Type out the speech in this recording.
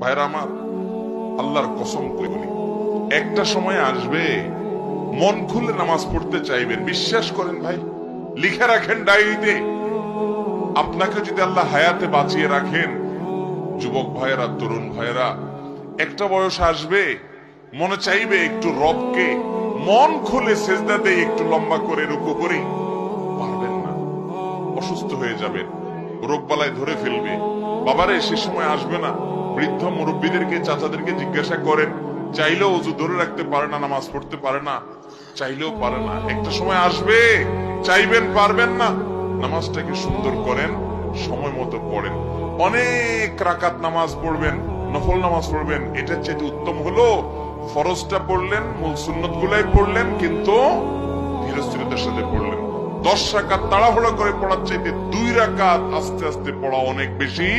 ভাইরা আমার, আল্লাহর কসম করে বলি, একটা সময় আসবে মন খুলে নামাজ পড়তে চাইবেন। বিশ্বাস করেন ভাই, লিখে রাখেন ডায়েরিতে। আপনাকে যদি আল্লাহ হায়াতে বাঁচিয়ে রাখেন, যুবক ভাইয়েরা, তরুণ ভাইয়েরা, একটা বয়স আসবে মনে চাইবে একটু রবকে মন খুলে সেজদা দিয়ে একটু লম্বা করে রুকু করি, পারবেন না, অসুস্থ হয়ে যাবেন, রোগবালায় ধরে ফেলবে। বাবারে, সে সময় আসবে না? বৃদ্ধ মুরব্বীদেরকে, চাচাদেরকে জিজ্ঞাসা করেন, চাইলেও অজু ধরে রাখতে পারে না, নামাজ পড়তে পারে না, চাইলেও পারে না। একটা সময় আসবে চাইবেন, পারবেন না। নামাজটাকে সুন্দর করেন, সময় মতো পড়েন, অনেক রাকাত নামাজ পড়বেন, নফল নামাজ পড়বেন। এটার চাইতে উত্তম হলো ফরজটা পড়লেন, মূল সুন্নত গুলাই পড়লেন, কিন্তু ধীরস্থিরতার সাথে পড়লেন। 10 রাকাত তাড়াহুড়ো করে পড়ার চাইতে 2 রাকাত আস্তে আস্তে পড়া অনেক বেশি